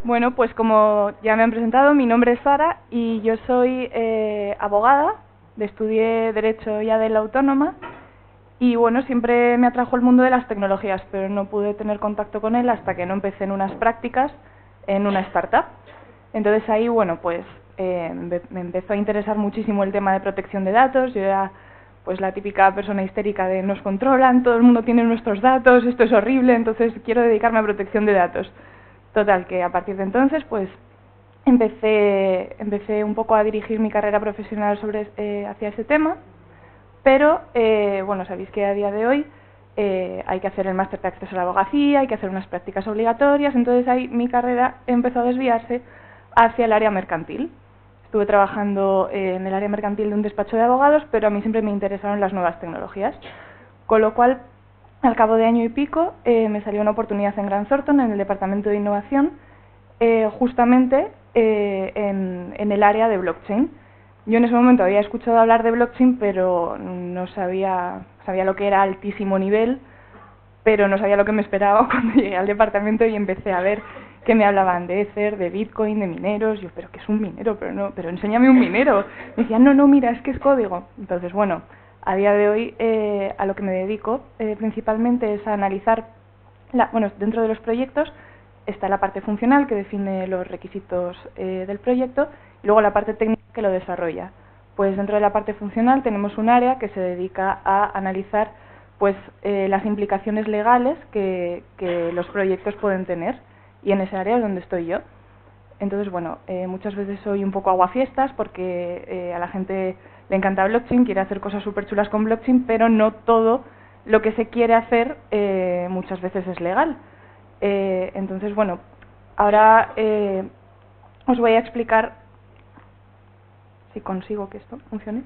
Bueno, pues como ya me han presentado, mi nombre es Sara y yo soy abogada, estudié Derecho ya de la Autónoma y bueno, siempre me atrajo el mundo de las tecnologías, pero no pude tener contacto con él hasta que no empecé en unas prácticas en una startup. Entonces ahí, bueno, pues me empezó a interesar muchísimo el tema de protección de datos. Yo era pues la típica persona histérica de nos controlan, todo el mundo tiene nuestros datos, esto es horrible, entonces quiero dedicarme a protección de datos. Total, que a partir de entonces, pues empecé un poco a dirigir mi carrera profesional hacia ese tema, pero bueno, sabéis que a día de hoy hay que hacer el máster de acceso a la abogacía, hay que hacer unas prácticas obligatorias, entonces ahí mi carrera empezó a desviarse hacia el área mercantil. Estuve trabajando en el área mercantil de un despacho de abogados, pero a mí siempre me interesaron las nuevas tecnologías, con lo cual al cabo de año y pico me salió una oportunidad en Grant Thornton, en el departamento de innovación, justamente en el área de blockchain. Yo en ese momento había escuchado hablar de blockchain, pero no sabía lo que era altísimo nivel, pero no sabía lo que me esperaba cuando llegué al departamento y empecé a ver que me hablaban de Ether, de Bitcoin, de mineros. Yo, ¿pero qué es un minero? Pero enséñame un minero. Me decían, no, mira, es que es código. Entonces, bueno, a día de hoy a lo que me dedico principalmente es a analizar, dentro de los proyectos está la parte funcional que define los requisitos del proyecto y luego la parte técnica que lo desarrolla. Pues dentro de la parte funcional tenemos un área que se dedica a analizar pues las implicaciones legales que los proyectos pueden tener, y en esa área es donde estoy yo. Entonces, bueno, muchas veces soy un poco aguafiestas porque a la gente le encanta blockchain, quiere hacer cosas súper chulas con blockchain, pero no todo lo que se quiere hacer muchas veces es legal. Entonces, bueno, ahora os voy a explicar si consigo que esto funcione.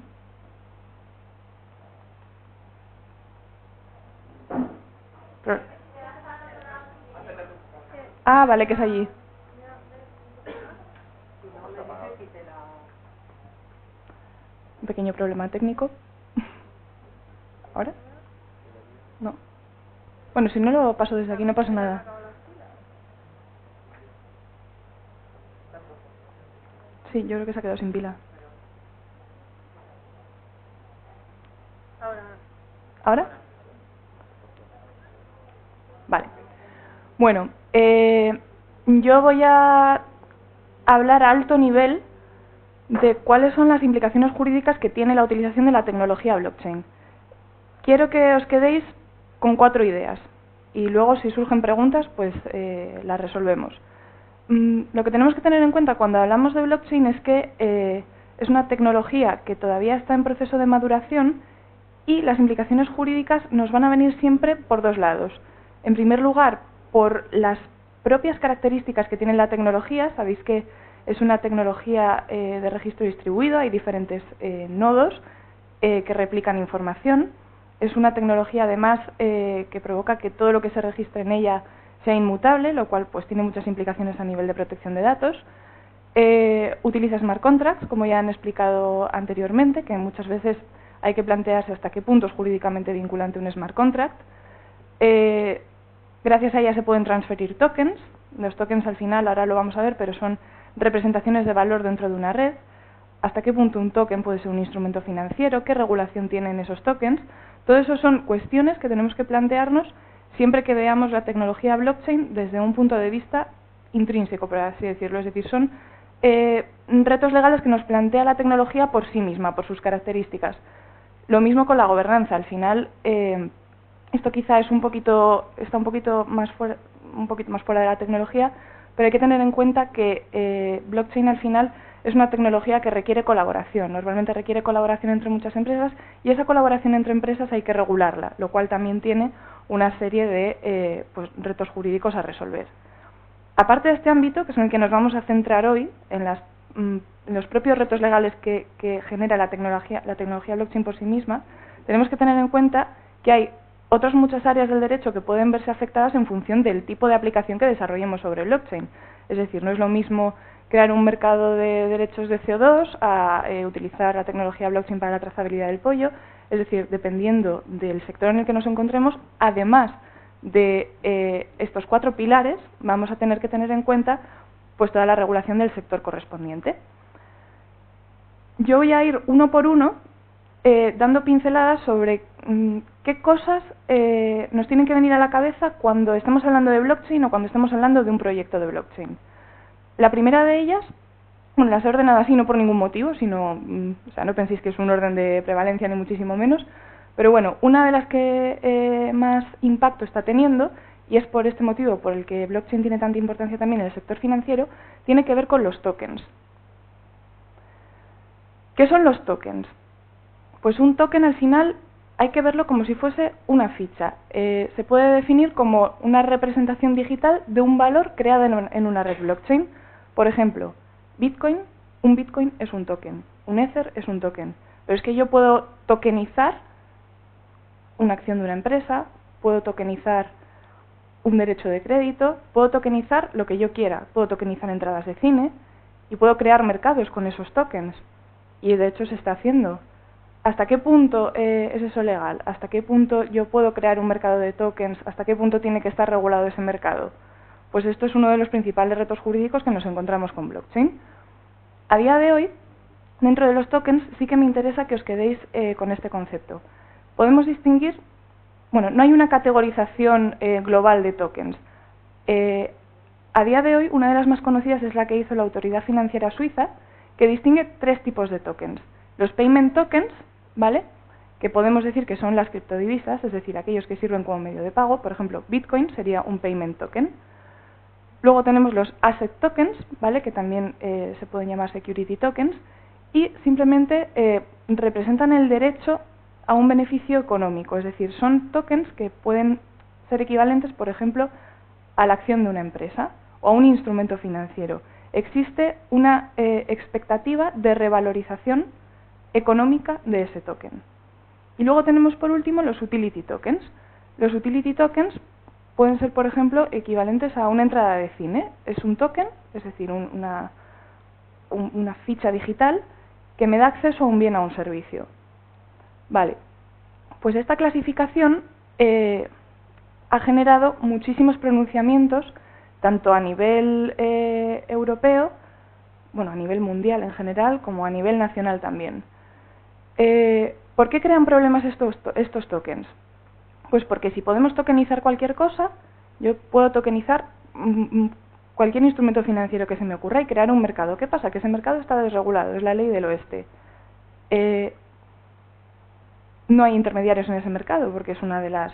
Ah, vale, que es allí. Un pequeño problema técnico. ¿Ahora? No. Bueno, si no lo paso desde aquí, no pasa nada. Sí, yo creo que se ha quedado sin pila. ¿Ahora? Vale. Bueno, yo voy a hablar a alto nivel de cuáles son las implicaciones jurídicas que tiene la utilización de la tecnología blockchain. Quiero que os quedéis con 4 ideas y luego si surgen preguntas pues las resolvemos. Lo que tenemos que tener en cuenta cuando hablamos de blockchain es que es una tecnología que todavía está en proceso de maduración y las implicaciones jurídicas nos van a venir siempre por dos lados. En primer lugar, por las propias características que tiene la tecnología. Sabéis que es una tecnología de registro distribuido, hay diferentes nodos que replican información. Es una tecnología además que provoca que todo lo que se registre en ella sea inmutable, lo cual pues tiene muchas implicaciones a nivel de protección de datos. Utiliza smart contracts, como ya han explicado anteriormente, que muchas veces hay que plantearse hasta qué punto es jurídicamente vinculante un smart contract. Gracias a ella se pueden transferir tokens. Los tokens al final, ahora lo vamos a ver, pero son representaciones de valor dentro de una red. ¿Hasta qué punto un token puede ser un instrumento financiero? ¿Qué regulación tienen esos tokens? Todo eso son cuestiones que tenemos que plantearnos siempre que veamos la tecnología blockchain desde un punto de vista intrínseco, por así decirlo. Es decir, son retos legales que nos plantea la tecnología por sí misma, por sus características. Lo mismo con la gobernanza. Al final, esto quizá está un poquito más fuera de la tecnología, pero hay que tener en cuenta que blockchain al final es una tecnología que requiere colaboración. Normalmente requiere colaboración entre muchas empresas y esa colaboración entre empresas hay que regularla, lo cual también tiene una serie de retos jurídicos a resolver. Aparte de este ámbito, que es en el que nos vamos a centrar hoy, en los propios retos legales que genera la tecnología blockchain por sí misma, tenemos que tener en cuenta que hay otras muchas áreas del derecho que pueden verse afectadas en función del tipo de aplicación que desarrollemos sobre blockchain. Es decir, no es lo mismo crear un mercado de derechos de CO2 a utilizar la tecnología blockchain para la trazabilidad del pollo. Es decir, dependiendo del sector en el que nos encontremos, además de estos 4 pilares, vamos a tener que tener en cuenta pues toda la regulación del sector correspondiente. Yo voy a ir uno por uno dando pinceladas sobre qué cosas nos tienen que venir a la cabeza cuando estamos hablando de blockchain o cuando estamos hablando de un proyecto de blockchain. La primera de ellas, bueno, las he ordenado así no por ningún motivo, sino, o sea, no penséis que es un orden de prevalencia ni muchísimo menos, pero bueno, una de las que más impacto está teniendo, y es por este motivo por el que blockchain tiene tanta importancia también en el sector financiero, tiene que ver con los tokens. ¿Qué son los tokens? Pues un token al final hay que verlo como si fuese una ficha. Se puede definir como una representación digital de un valor creado en una red blockchain. Por ejemplo, Bitcoin, un Bitcoin es un token, un Ether es un token. Pero es que yo puedo tokenizar una acción de una empresa, puedo tokenizar un derecho de crédito, puedo tokenizar lo que yo quiera, puedo tokenizar entradas de cine y puedo crear mercados con esos tokens. Y de hecho se está haciendo. ¿Hasta qué punto es eso legal? ¿Hasta qué punto yo puedo crear un mercado de tokens? ¿Hasta qué punto tiene que estar regulado ese mercado? Pues esto es uno de los principales retos jurídicos que nos encontramos con blockchain. A día de hoy, dentro de los tokens, sí que me interesa que os quedéis con este concepto. Podemos distinguir, bueno, no hay una categorización global de tokens. A día de hoy, una de las más conocidas es la que hizo la Autoridad Financiera Suiza, que distingue tres tipos de tokens. Los payment tokens, ¿vale?, que podemos decir que son las criptodivisas, es decir, aquellos que sirven como medio de pago. Por ejemplo, Bitcoin sería un payment token. Luego tenemos los asset tokens, ¿vale?, que también se pueden llamar security tokens, y simplemente representan el derecho a un beneficio económico, es decir, son tokens que pueden ser equivalentes, por ejemplo, a la acción de una empresa o a un instrumento financiero. Existe una expectativa de revalorización económica de ese token. Y luego tenemos por último los utility tokens. Los utility tokens pueden ser, por ejemplo, equivalentes a una entrada de cine. Es un token, es decir, una ficha digital que me da acceso a un bien o a un servicio. Vale, pues esta clasificación ha generado muchísimos pronunciamientos, tanto a nivel europeo, bueno, a nivel mundial en general, como a nivel nacional también. ¿Por qué crean problemas estos tokens? Pues porque si podemos tokenizar cualquier cosa, yo puedo tokenizar cualquier instrumento financiero que se me ocurra y crear un mercado. ¿Qué pasa? Que ese mercado está desregulado, es la ley del oeste. No hay intermediarios en ese mercado porque es una de las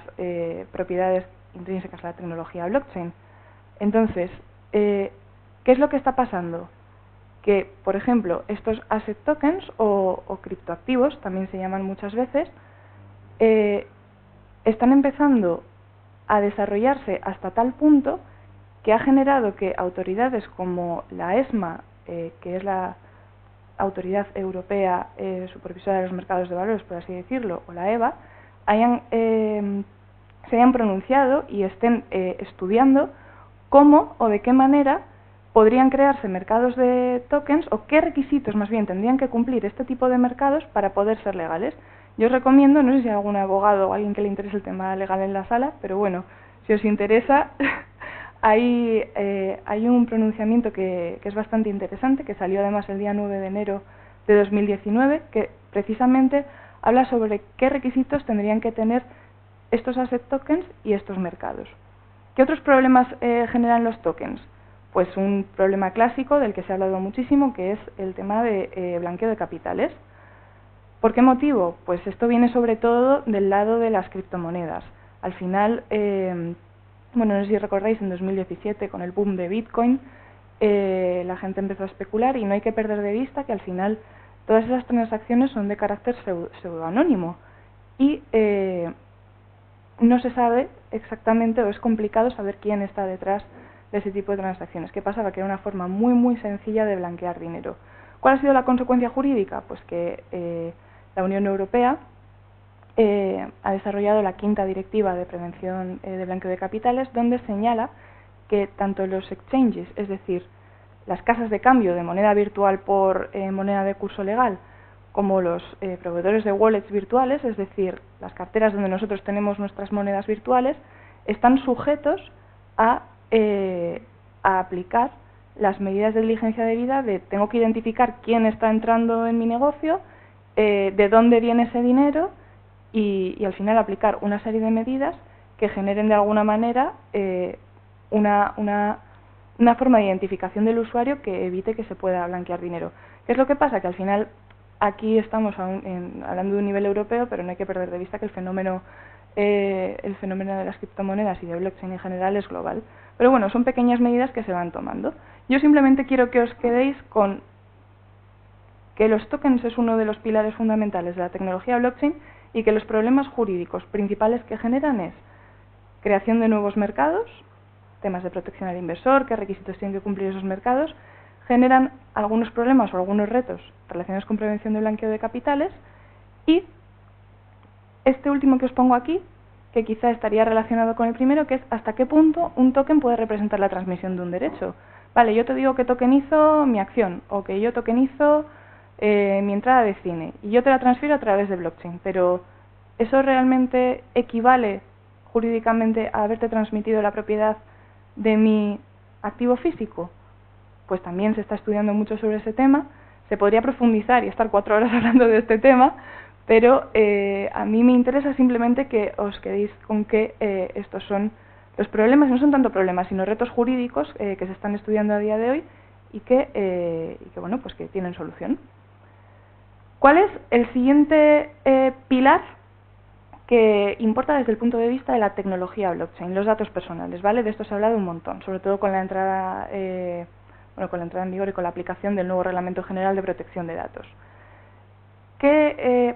propiedades intrínsecas a la tecnología blockchain. Entonces, ¿qué es lo que está pasando? Que, por ejemplo, estos asset tokens o criptoactivos, también se llaman muchas veces, están empezando a desarrollarse hasta tal punto que ha generado que autoridades como la ESMA, que es la Autoridad Europea Supervisora de los Mercados de Valores, por así decirlo, o la EBA, se hayan pronunciado y estén estudiando cómo o de qué manera podrían crearse mercados de tokens, o qué requisitos más bien tendrían que cumplir este tipo de mercados para poder ser legales. Yo os recomiendo, no sé si hay algún abogado o alguien que le interese el tema legal en la sala, pero bueno, si os interesa, hay un pronunciamiento que es bastante interesante, que salió además el día 9 de enero de 2019, que precisamente habla sobre qué requisitos tendrían que tener estos asset tokens y estos mercados. ¿Qué otros problemas generan los tokens? Pues un problema clásico del que se ha hablado muchísimo, que es el tema de blanqueo de capitales. ¿Por qué motivo? Pues esto viene sobre todo del lado de las criptomonedas. Al final, bueno, no sé si recordáis, en 2017, con el boom de Bitcoin, la gente empezó a especular y no hay que perder de vista que al final todas esas transacciones son de carácter pseudoanónimo y no se sabe exactamente, o es complicado saber quién está detrás de ese tipo de transacciones. ¿Qué pasaba? Que era una forma muy sencilla de blanquear dinero. ¿Cuál ha sido la consecuencia jurídica? Pues que la Unión Europea ha desarrollado la quinta directiva de prevención de blanqueo de capitales, donde señala que tanto los exchanges, es decir, las casas de cambio de moneda virtual por moneda de curso legal, como los proveedores de wallets virtuales, es decir, las carteras donde nosotros tenemos nuestras monedas virtuales, están sujetos a aplicar las medidas de diligencia debida de tengo que identificar quién está entrando en mi negocio, de dónde viene ese dinero y al final aplicar una serie de medidas que generen de alguna manera una forma de identificación del usuario que evite que se pueda blanquear dinero. ¿Qué es lo que pasa? Que al final aquí estamos hablando de un nivel europeo, pero no hay que perder de vista que el fenómeno de las criptomonedas y de blockchain en general es global. Pero bueno, son pequeñas medidas que se van tomando. Yo simplemente quiero que os quedéis con que los tokens es uno de los pilares fundamentales de la tecnología blockchain y que los problemas jurídicos principales que generan es creación de nuevos mercados, temas de protección al inversor, qué requisitos tienen que cumplir esos mercados, generan algunos problemas o algunos retos relacionados con prevención de blanqueo de capitales y este último que os pongo aquí, que quizá estaría relacionado con el primero, que es hasta qué punto un token puede representar la transmisión de un derecho. Vale, yo te digo que tokenizo mi acción o que yo tokenizo mi entrada de cine y yo te la transfiero a través de blockchain, pero ¿eso realmente equivale jurídicamente a haberte transmitido la propiedad de mi activo físico? Pues también se está estudiando mucho sobre ese tema, se podría profundizar y estar 4 horas hablando de este tema, pero a mí me interesa simplemente que os quedéis con que estos son los problemas, no son tanto problemas, sino retos jurídicos que se están estudiando a día de hoy y que bueno, pues que tienen solución. ¿Cuál es el siguiente pilar que importa desde el punto de vista de la tecnología blockchain? Los datos personales, ¿vale? De esto se ha hablado un montón, sobre todo con la entrada en vigor y con la aplicación del nuevo Reglamento General de Protección de Datos.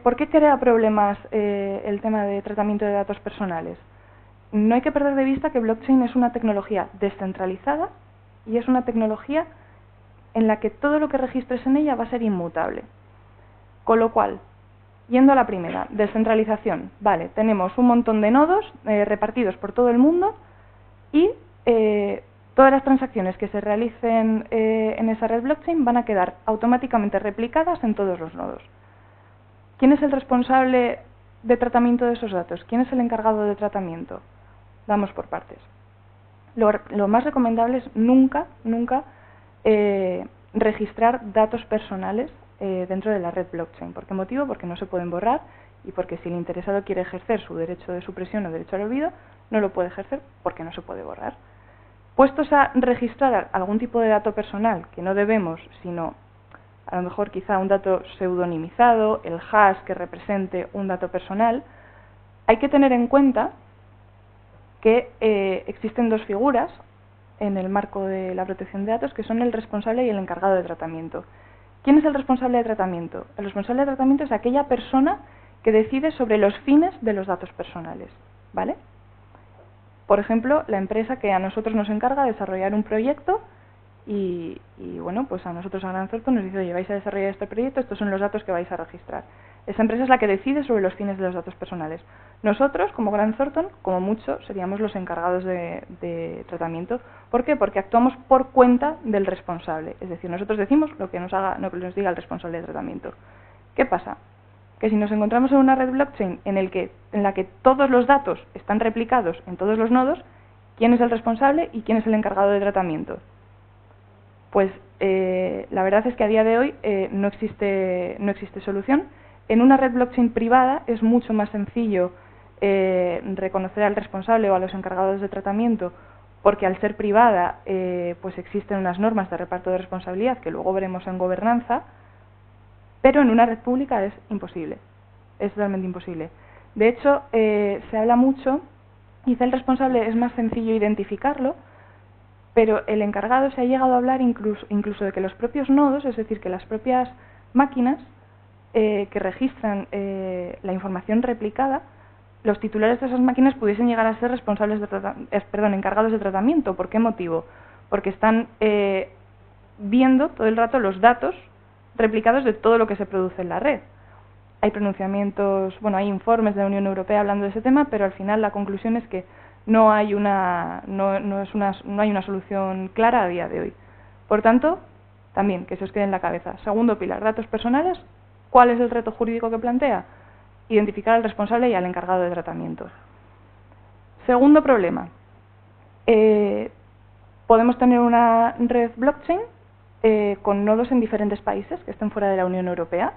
¿Por qué crea problemas el tema de tratamiento de datos personales? No hay que perder de vista que blockchain es una tecnología descentralizada y es una tecnología en la que todo lo que registres en ella va a ser inmutable. Con lo cual, yendo a la primera, descentralización. Vale, tenemos un montón de nodos repartidos por todo el mundo y todas las transacciones que se realicen en esa red blockchain van a quedar automáticamente replicadas en todos los nodos. ¿Quién es el responsable de tratamiento de esos datos? ¿Quién es el encargado de tratamiento? Vamos por partes. Lo más recomendable es nunca registrar datos personales dentro de la red blockchain. ¿Por qué motivo? Porque no se pueden borrar y porque si el interesado quiere ejercer su derecho de supresión o derecho al olvido, no lo puede ejercer porque no se puede borrar. Puestos a registrar algún tipo de dato personal, que no debemos, sino a lo mejor quizá un dato pseudonimizado, el hash que represente un dato personal, hay que tener en cuenta que existen dos figuras en el marco de la protección de datos, que son el responsable y el encargado de tratamiento. ¿Quién es el responsable de tratamiento? El responsable de tratamiento es aquella persona que decide sobre los fines de los datos personales, ¿vale? Por ejemplo, la empresa que a nosotros nos encarga de desarrollar un proyecto y bueno, pues a nosotros a Grant Thornton nos dice, oye, vais a desarrollar este proyecto, estos son los datos que vais a registrar. Esa empresa es la que decide sobre los fines de los datos personales. Nosotros, como Grant Thornton, como mucho, seríamos los encargados de tratamiento. ¿Por qué? Porque actuamos por cuenta del responsable. Es decir, nosotros decimos lo que nos diga el responsable de tratamiento. ¿Qué pasa? Que si nos encontramos en una red blockchain en la que todos los datos están replicados en todos los nodos, ¿quién es el responsable y quién es el encargado de tratamiento? Pues la verdad es que a día de hoy no existe solución. En una red blockchain privada es mucho más sencillo reconocer al responsable o a los encargados de tratamiento, porque al ser privada pues existen unas normas de reparto de responsabilidad que luego veremos en gobernanza, pero en una red pública es imposible, es totalmente imposible. De hecho, se habla mucho, quizá el responsable es más sencillo identificarlo, pero el encargado se ha llegado a hablar incluso de que los propios nodos, es decir, que las propias máquinas que registran la información replicada, los titulares de esas máquinas pudiesen llegar a ser encargados de tratamiento. ¿Por qué motivo? Porque están viendo todo el rato los datos replicados de todo lo que se produce en la red. Hay pronunciamientos, bueno, hay informes de la Unión Europea hablando de ese tema, pero al final la conclusión es que no hay una solución clara a día de hoy. Por tanto, también que se os quede en la cabeza. Segundo pilar, datos personales. ¿Cuál es el reto jurídico que plantea? Identificar al responsable y al encargado de tratamiento. Segundo problema. podemos tener una red blockchain con nodos en diferentes países que estén fuera de la Unión Europea,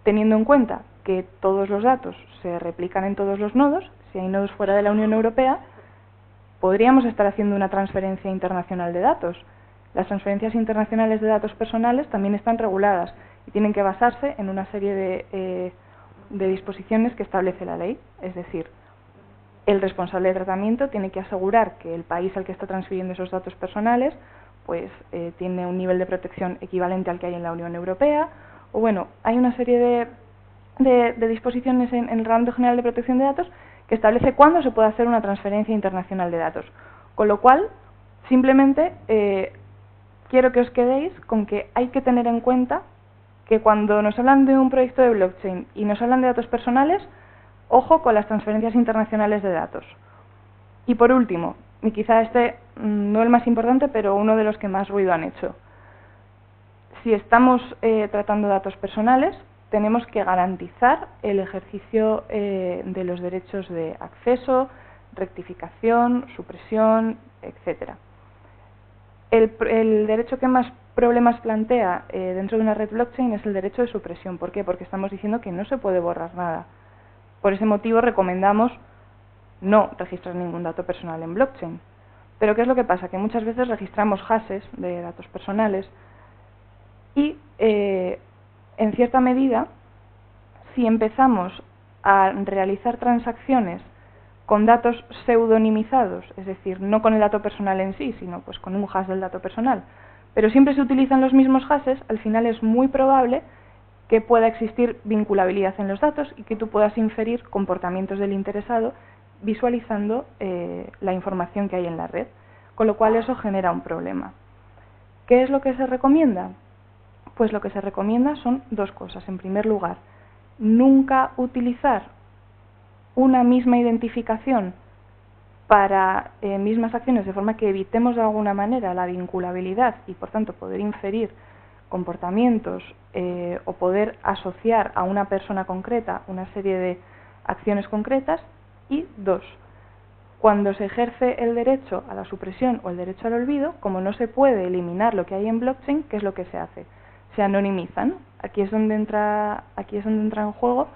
teniendo en cuenta que todos los datos se replican en todos los nodos. Si hay nodos fuera de la Unión Europea, podríamos estar haciendo una transferencia internacional de datos. Las transferencias internacionales de datos personales también están reguladas y tienen que basarse en una serie de disposiciones que establece la ley. Es decir, el responsable de tratamiento tiene que asegurar que el país al que está transfiriendo esos datos personales pues tiene un nivel de protección equivalente al que hay en la Unión Europea. O bueno, hay una serie de disposiciones en el Reglamento General de Protección de Datos que establece cuándo se puede hacer una transferencia internacional de datos. Con lo cual, simplemente quiero que os quedéis con que hay que tener en cuenta que cuando nos hablan de un proyecto de blockchain y nos hablan de datos personales, ojo con las transferencias internacionales de datos. Y por último, y quizá este no el más importante, pero uno de los que más ruido han hecho. Si estamos tratando datos personales, tenemos que garantizar el ejercicio de los derechos de acceso, rectificación, supresión, etc. El derecho que más problemas plantea dentro de una red blockchain es el derecho de supresión. ¿Por qué? Porque estamos diciendo que no se puede borrar nada. Por ese motivo recomendamos no registrar ningún dato personal en blockchain. Pero ¿qué es lo que pasa? Que muchas veces registramos hashes de datos personales y, en cierta medida, si empezamos a realizar transacciones con datos pseudonimizados, es decir, no con el dato personal en sí, sino pues con un hash del dato personal, pero siempre se utilizan los mismos hashes, al final es muy probable que pueda existir vinculabilidad en los datos y que tú puedas inferir comportamientos del interesado visualizando la información que hay en la red, con lo cual eso genera un problema. ¿Qué es lo que se recomienda? Pues lo que se recomienda son dos cosas. En primer lugar, nunca utilizar una misma identificación para mismas acciones, de forma que evitemos de alguna manera la vinculabilidad y, por tanto, poder inferir comportamientos o poder asociar a una persona concreta una serie de acciones concretas. Y dos, cuando se ejerce el derecho a la supresión o el derecho al olvido, como no se puede eliminar lo que hay en blockchain, ¿qué es lo que se hace? Se anonimizan. Aquí es donde entra en juego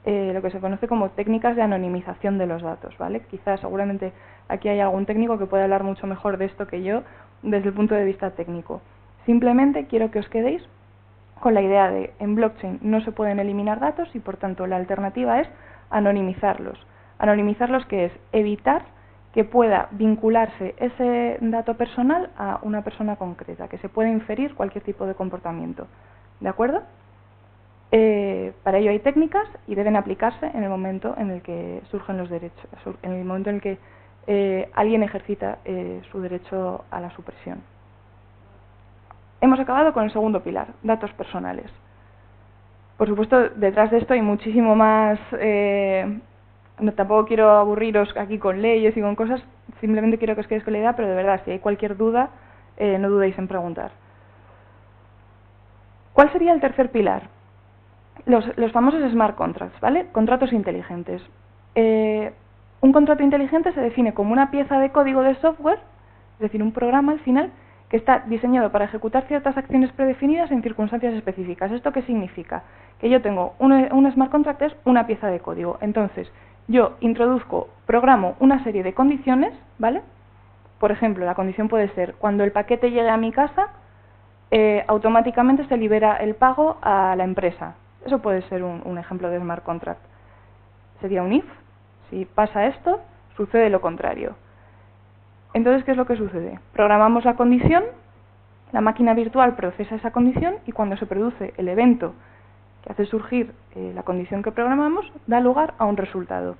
lo que se conoce como técnicas de anonimización de los datos, ¿vale? Quizás, seguramente, aquí hay algún técnico que pueda hablar mucho mejor de esto que yo desde el punto de vista técnico. Simplemente quiero que os quedéis con la idea de en blockchain no se pueden eliminar datos y, por tanto, la alternativa es anonimizarlos. Anonimizarlos, que es evitar que pueda vincularse ese dato personal a una persona concreta, que se pueda inferir cualquier tipo de comportamiento. ¿De acuerdo? Para ello hay técnicas y deben aplicarse en el momento en el que surgen los derechos, en el momento en el que alguien ejercita su derecho a la supresión. Hemos acabado con el segundo pilar, datos personales. Por supuesto, detrás de esto hay muchísimo más. No, tampoco quiero aburriros aquí con leyes y con cosas, simplemente quiero que os quedéis con la idea, pero de verdad, si hay cualquier duda, no dudéis en preguntar. ¿Cuál sería el tercer pilar? Los famosos smart contracts, ¿vale? Contratos inteligentes. Un contrato inteligente se define como una pieza de código de software, es decir, un programa al final, que está diseñado para ejecutar ciertas acciones predefinidas en circunstancias específicas. ¿Esto qué significa? Que yo tengo un smart contract, es una pieza de código. Entonces, yo programo una serie de condiciones, ¿vale? Por ejemplo, la condición puede ser, cuando el paquete llegue a mi casa, automáticamente se libera el pago a la empresa. Eso puede ser un ejemplo de smart contract. Sería un if. Si pasa esto, sucede lo contrario. Entonces, ¿qué es lo que sucede? Programamos la condición, la máquina virtual procesa esa condición y cuando se produce el evento que hace surgir la condición que programamos, da lugar a un resultado.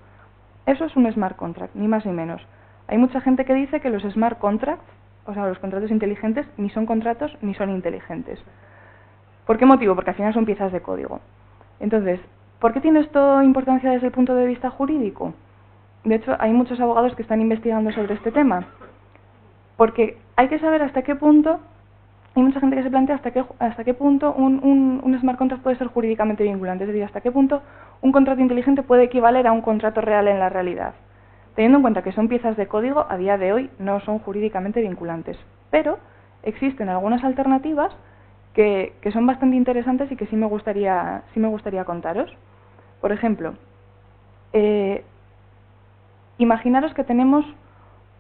Eso es un smart contract, ni más ni menos. Hay mucha gente que dice que los smart contracts, o sea, los contratos inteligentes, ni son contratos ni son inteligentes. ¿Por qué motivo? Porque al final son piezas de código. Entonces, ¿por qué tiene esto importancia desde el punto de vista jurídico? De hecho, hay muchos abogados que están investigando sobre este tema. Porque hay que saber hasta qué punto, hay mucha gente que se plantea hasta qué punto un smart contract puede ser jurídicamente vinculante. Es decir, hasta qué punto un contrato inteligente puede equivaler a un contrato real en la realidad. Teniendo en cuenta que son piezas de código, a día de hoy no son jurídicamente vinculantes, pero existen algunas alternativas que son bastante interesantes y que sí me gustaría contaros. Por ejemplo, imaginaros que tenemos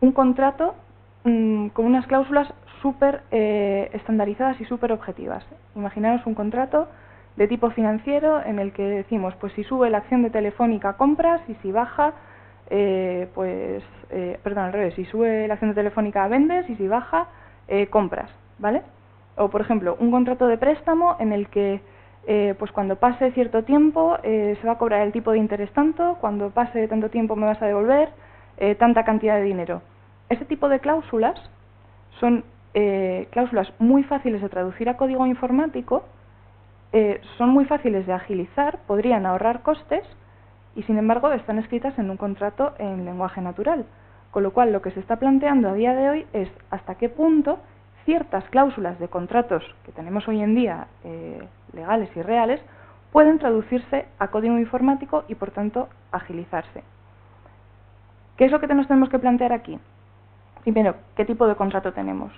un contrato con unas cláusulas súper estandarizadas y súper objetivas. Imaginaros un contrato de tipo financiero en el que decimos, pues si sube la acción de Telefónica compras y si baja, perdón, al revés, si sube la acción de Telefónica vendes y si baja, compras, ¿vale? O, por ejemplo, un contrato de préstamo en el que pues cuando pase cierto tiempo se va a cobrar el tipo de interés tanto, cuando pase tanto tiempo me vas a devolver tanta cantidad de dinero. Este tipo de cláusulas son cláusulas muy fáciles de traducir a código informático, son muy fáciles de agilizar, podrían ahorrar costes y sin embargo están escritas en un contrato en lenguaje natural. Con lo cual lo que se está planteando a día de hoy es hasta qué punto ciertas cláusulas de contratos que tenemos hoy en día legales y reales pueden traducirse a código informático y por tanto agilizarse. ¿Qué es lo que nos tenemos que plantear aquí? Primero, ¿qué tipo de contrato tenemos?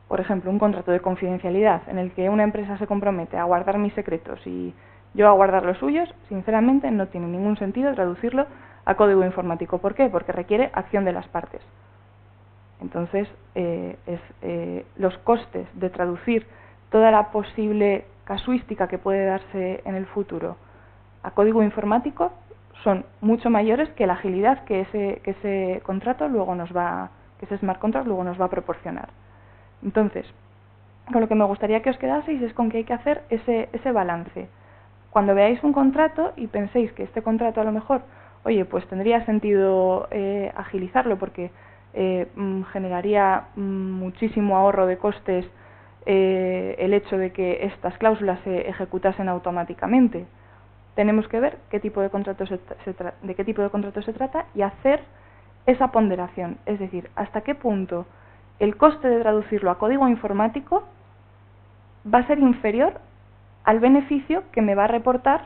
Por ejemplo, un contrato de confidencialidad en el que una empresa se compromete a guardar mis secretos y yo a guardar los suyos, sinceramente no tiene ningún sentido traducirlo a código informático. ¿Por qué? Porque requiere acción de las partes. Entonces, los costes de traducir toda la posible casuística que puede darse en el futuro a código informático son mucho mayores que la agilidad que ese contrato luego que ese smart contract luego nos va a proporcionar. Entonces, con lo que me gustaría que os quedaseis es con que hay que hacer ese balance. Cuando veáis un contrato y penséis que este contrato a lo mejor, oye, pues tendría sentido agilizarlo porque generaría muchísimo ahorro de costes el hecho de que estas cláusulas se ejecutasen automáticamente. Tenemos que ver de qué tipo de contrato se trata y hacer esa ponderación, es decir, hasta qué punto el coste de traducirlo a código informático va a ser inferior al beneficio que me va a reportar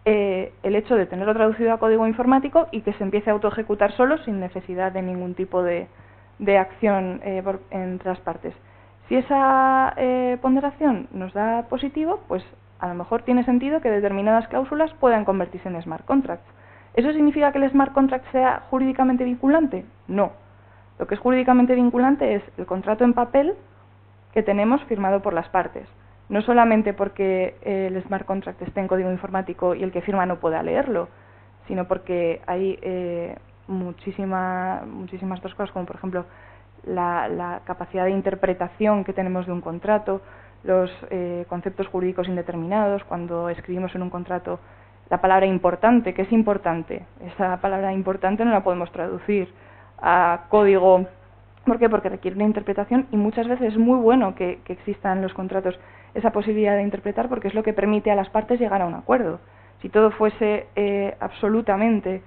el hecho de tenerlo traducido a código informático y que se empiece a autoejecutar solo sin necesidad de ningún tipo de acción entre las partes. Si esa ponderación nos da positivo, pues a lo mejor tiene sentido que determinadas cláusulas puedan convertirse en smart contracts. ¿Eso significa que el smart contract sea jurídicamente vinculante? No. Lo que es jurídicamente vinculante es el contrato en papel que tenemos firmado por las partes. No solamente porque el smart contract esté en código informático y el que firma no pueda leerlo, sino porque hay muchísimas otras cosas, como por ejemplo la capacidad de interpretación que tenemos de un contrato, los conceptos jurídicos indeterminados. Cuando escribimos en un contrato la palabra importante, ¿qué es importante? Esa palabra importante no la podemos traducir a código. ¿Por qué? Porque requiere una interpretación y muchas veces es muy bueno que exista en los contratos esa posibilidad de interpretar porque es lo que permite a las partes llegar a un acuerdo. Si todo fuese absolutamente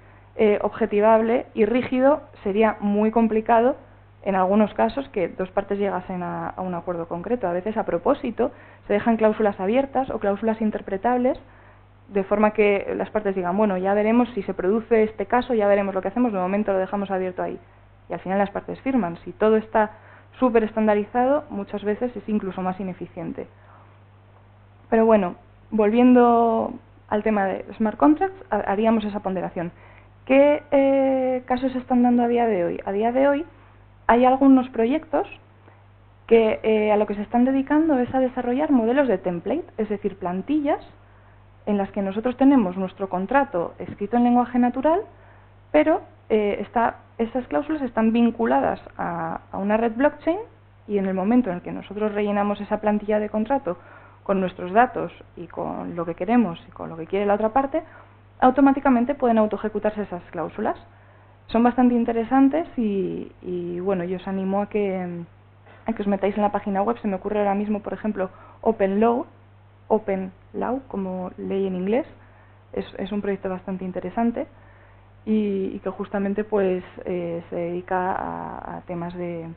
objetivable y rígido, sería muy complicado en algunos casos que dos partes llegasen a un acuerdo concreto. A veces a propósito se dejan cláusulas abiertas o cláusulas interpretables de forma que las partes digan, bueno, ya veremos si se produce este caso, ya veremos lo que hacemos, de momento lo dejamos abierto ahí. Y al final las partes firman. Si todo está súper estandarizado, muchas veces es incluso más ineficiente. Pero bueno, volviendo al tema de smart contracts, haríamos esa ponderación. ¿Qué casos se están dando a día de hoy? A día de hoy hay algunos proyectos que a lo que se están dedicando es a desarrollar modelos de template, es decir, plantillas en las que nosotros tenemos nuestro contrato escrito en lenguaje natural, pero esas cláusulas están vinculadas a una red blockchain y en el momento en el que nosotros rellenamos esa plantilla de contrato con nuestros datos y con lo que queremos y con lo que quiere la otra parte, automáticamente pueden autoejecutarse esas cláusulas. Son bastante interesantes y bueno, yo os animo a que os metáis en la página web. Se me ocurre ahora mismo, por ejemplo, OpenLaw, como ley en inglés. Es un proyecto bastante interesante y que justamente pues se dedica a temas de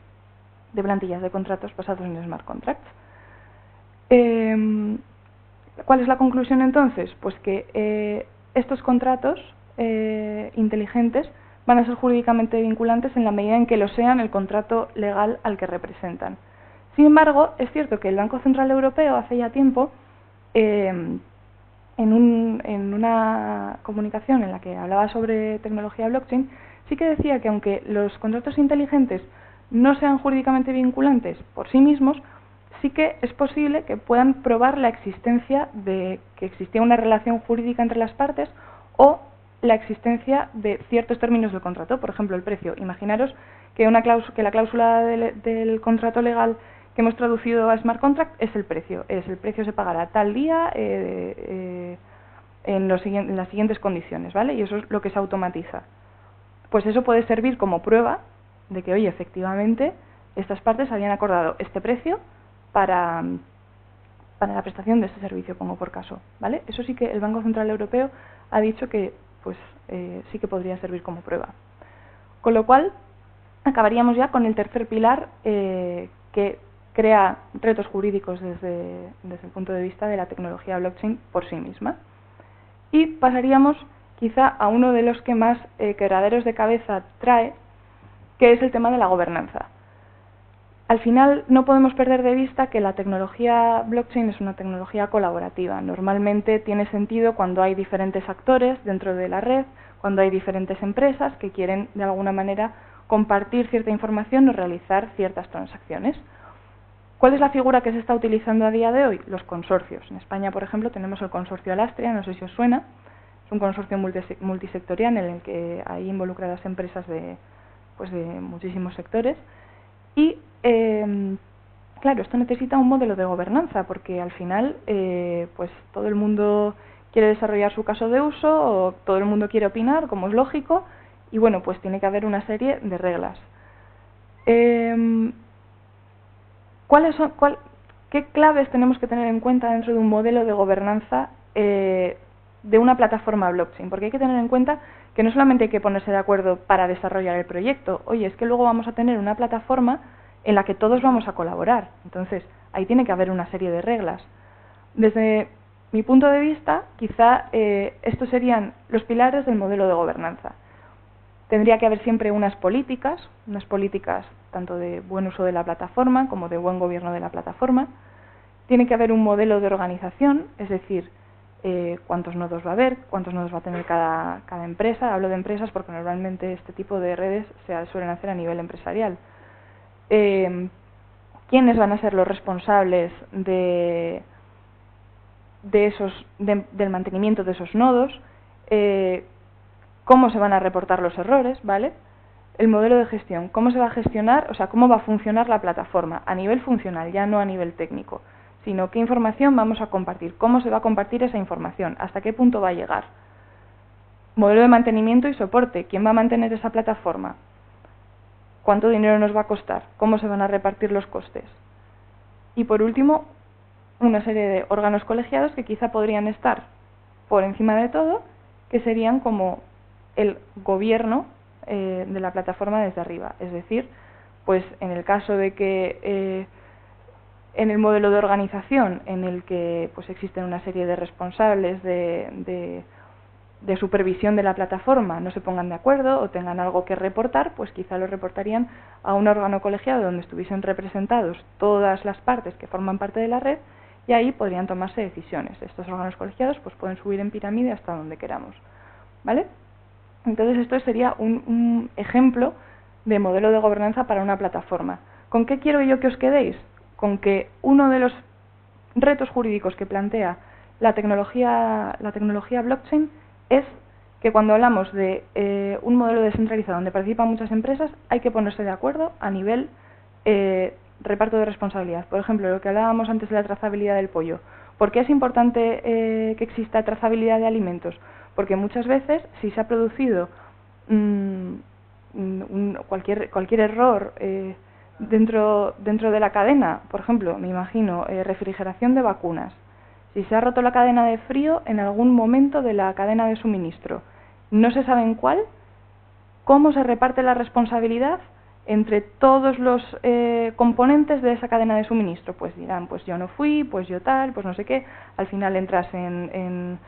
plantillas de contratos basados en smart contracts. ¿Cuál es la conclusión entonces? Pues que estos contratos inteligentes van a ser jurídicamente vinculantes en la medida en que lo sean el contrato legal al que representan. Sin embargo, es cierto que el Banco Central Europeo hace ya tiempo, en una comunicación en la que hablaba sobre tecnología blockchain, sí que decía que aunque los contratos inteligentes no sean jurídicamente vinculantes por sí mismos, sí que es posible que puedan probar la existencia de que existía una relación jurídica entre las partes o la existencia de ciertos términos del contrato, por ejemplo, el precio. Imaginaros que la cláusula del contrato legal que hemos traducido a smart contract es el precio. El precio se pagará tal día en las siguientes condiciones, ¿vale? Y eso es lo que se automatiza. Pues eso puede servir como prueba de que, oye, efectivamente, estas partes habían acordado este precio para la prestación de este servicio, pongo por caso, ¿vale? Eso sí que el Banco Central Europeo ha dicho que pues sí que podría servir como prueba. Con lo cual, acabaríamos ya con el tercer pilar que crea retos jurídicos desde el punto de vista de la tecnología blockchain por sí misma. Y pasaríamos quizá a uno de los que más quebraderos de cabeza trae, que es el tema de la gobernanza. Al final no podemos perder de vista que la tecnología blockchain es una tecnología colaborativa. Normalmente tiene sentido cuando hay diferentes actores dentro de la red, cuando hay diferentes empresas que quieren de alguna manera compartir cierta información o realizar ciertas transacciones. ¿Cuál es la figura que se está utilizando a día de hoy? Los consorcios. En España, por ejemplo, tenemos el consorcio Alastria, no sé si os suena. Es un consorcio multisectorial en el que hay involucradas empresas de muchísimos sectores. Y, claro, esto necesita un modelo de gobernanza, porque al final pues todo el mundo quiere desarrollar su caso de uso, o todo el mundo quiere opinar, como es lógico, y bueno, pues tiene que haber una serie de reglas. ¿Qué claves tenemos que tener en cuenta dentro de un modelo de gobernanza de una plataforma blockchain? Porque hay que tener en cuenta que no solamente hay que ponerse de acuerdo para desarrollar el proyecto, oye, es que luego vamos a tener una plataforma en la que todos vamos a colaborar. Entonces, ahí tiene que haber una serie de reglas. Desde mi punto de vista, quizá estos serían los pilares del modelo de gobernanza. Tendría que haber siempre unas políticas tanto de buen uso de la plataforma como de buen gobierno de la plataforma. Tiene que haber un modelo de organización, es decir, cuántos nodos va a haber, cuántos nodos va a tener cada empresa. Hablo de empresas porque normalmente este tipo de redes se suelen hacer a nivel empresarial. ¿Quiénes van a ser los responsables del mantenimiento de esos nodos? ¿Cómo se van a reportar los errores? ¿Vale? El modelo de gestión, ¿cómo se va a gestionar? O sea, ¿cómo va a funcionar la plataforma? A nivel funcional, ya no a nivel técnico, sino qué información vamos a compartir, cómo se va a compartir esa información, hasta qué punto va a llegar. Modelo de mantenimiento y soporte, ¿quién va a mantener esa plataforma? ¿Cuánto dinero nos va a costar? ¿Cómo se van a repartir los costes? Y por último, una serie de órganos colegiados que quizá podrían estar por encima de todo, que serían como el gobierno de la plataforma desde arriba. Es decir, pues en el caso de que en el modelo de organización en el que pues existen una serie de responsables de supervisión de la plataforma no se pongan de acuerdo o tengan algo que reportar, pues quizá lo reportarían a un órgano colegiado donde estuviesen representados todas las partes que forman parte de la red, y ahí podrían tomarse decisiones. Estos órganos colegiados pues pueden subir en pirámide hasta donde queramos, ¿vale? Entonces esto sería un ejemplo de modelo de gobernanza para una plataforma. ¿Con qué quiero yo que os quedéis? Con que uno de los retos jurídicos que plantea la tecnología blockchain es que cuando hablamos de un modelo descentralizado donde participan muchas empresas, hay que ponerse de acuerdo a nivel reparto de responsabilidad. Por ejemplo, lo que hablábamos antes de la trazabilidad del pollo. ¿Por qué es importante que exista trazabilidad de alimentos? Porque muchas veces, si se ha producido cualquier error dentro de la cadena, por ejemplo, me imagino, refrigeración de vacunas, si se ha roto la cadena de frío en algún momento de la cadena de suministro, no se sabe en cuál, ¿cómo se reparte la responsabilidad entre todos los componentes de esa cadena de suministro? Pues dirán, pues yo no fui, pues yo tal, pues no sé qué. Al final entras en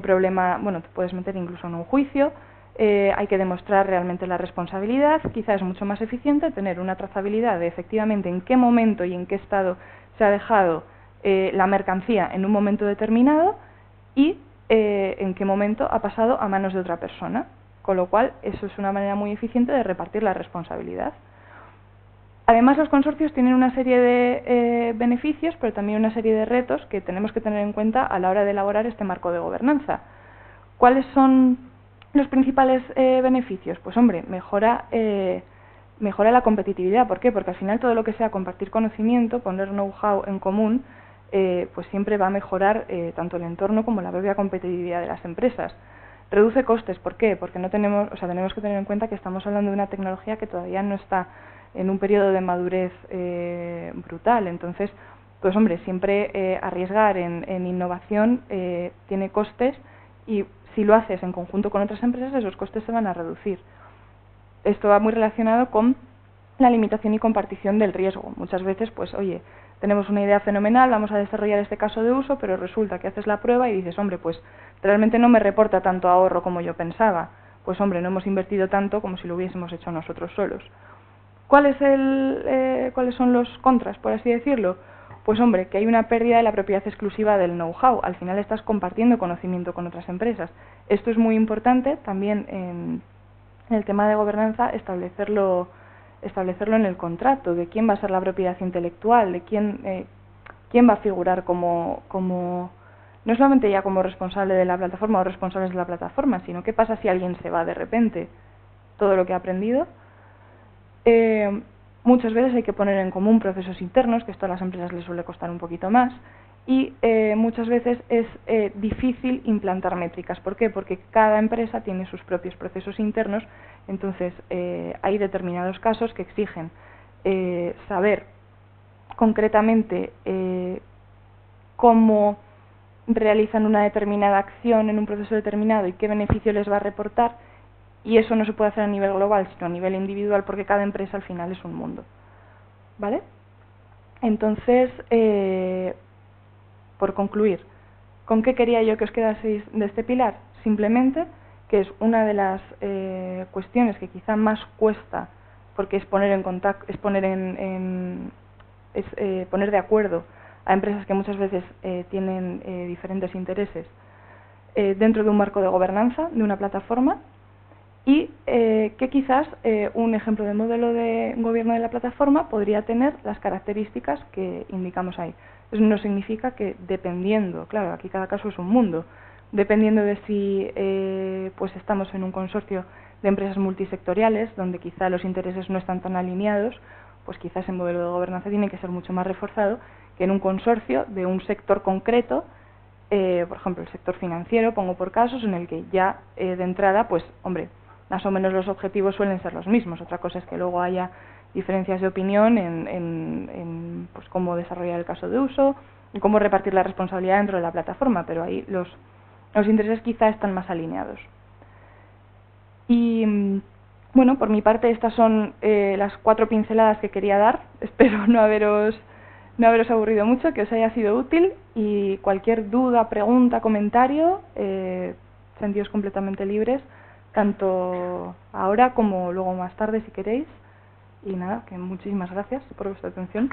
problema, bueno, te puedes meter incluso en un juicio. hay que demostrar realmente la responsabilidad. Quizá es mucho más eficiente tener una trazabilidad de efectivamente en qué momento y en qué estado se ha dejado la mercancía en un momento determinado y en qué momento ha pasado a manos de otra persona. Con lo cual, eso es una manera muy eficiente de repartir la responsabilidad. Además, los consorcios tienen una serie de beneficios, pero también una serie de retos que tenemos que tener en cuenta a la hora de elaborar este marco de gobernanza. ¿Cuáles son los principales beneficios? Pues hombre, mejora la competitividad. ¿Por qué? Porque al final todo lo que sea compartir conocimiento, poner know-how en común, pues siempre va a mejorar tanto el entorno como la propia competitividad de las empresas. Reduce costes. ¿Por qué? Porque tenemos que tener en cuenta que estamos hablando de una tecnología que todavía no está en un periodo de madurez brutal. Entonces, pues hombre, siempre arriesgar en innovación tiene costes, y si lo haces en conjunto con otras empresas, esos costes se van a reducir. Esto va muy relacionado con la limitación y compartición del riesgo. Muchas veces, pues oye, tenemos una idea fenomenal, vamos a desarrollar este caso de uso, pero resulta que haces la prueba y dices, hombre, pues realmente no me reporta tanto ahorro como yo pensaba. Pues hombre, no hemos invertido tanto como si lo hubiésemos hecho nosotros solos. ¿Cuáles son los contras, por así decirlo? Pues hombre, que hay una pérdida de la propiedad exclusiva del know-how. Al final estás compartiendo conocimiento con otras empresas. Esto es muy importante también en el tema de gobernanza, establecerlo en el contrato, de quién va a ser la propiedad intelectual, de quién va a figurar como no solamente ya como responsable de la plataforma o responsables de la plataforma, sino qué pasa si alguien se va de repente. Todo lo que ha aprendido. Muchas veces hay que poner en común procesos internos, que esto a las empresas les suele costar un poquito más, y muchas veces es difícil implantar métricas. ¿Por qué? Porque cada empresa tiene sus propios procesos internos, entonces hay determinados casos que exigen saber concretamente cómo realizan una determinada acción en un proceso determinado y qué beneficio les va a reportar, y eso no se puede hacer a nivel global, sino a nivel individual, porque cada empresa al final es un mundo. ¿Vale? Entonces, por concluir, ¿con qué quería yo que os quedaseis de este pilar? Simplemente que es una de las cuestiones que quizá más cuesta, porque es poner en contacto, es poner poner de acuerdo a empresas que muchas veces tienen diferentes intereses dentro de un marco de gobernanza de una plataforma, y que quizás un ejemplo de modelo de gobierno de la plataforma podría tener las características que indicamos ahí. Eso no significa que dependiendo, claro, aquí cada caso es un mundo, dependiendo de si pues estamos en un consorcio de empresas multisectoriales, donde quizá los intereses no están tan alineados, pues quizás el modelo de gobernanza tiene que ser mucho más reforzado que en un consorcio de un sector concreto, por ejemplo el sector financiero, pongo por casos, en el que ya de entrada, pues hombre, más o menos los objetivos suelen ser los mismos. Otra cosa es que luego haya diferencias de opinión en pues, cómo desarrollar el caso de uso y cómo repartir la responsabilidad dentro de la plataforma, pero ahí los intereses quizá están más alineados. Y bueno, por mi parte estas son las 4 pinceladas que quería dar. Espero no haberos aburrido mucho, que os haya sido útil, y cualquier duda, pregunta, comentario, sentíos completamente libres, tanto ahora como luego más tarde si queréis. Y nada, que muchísimas gracias por vuestra atención.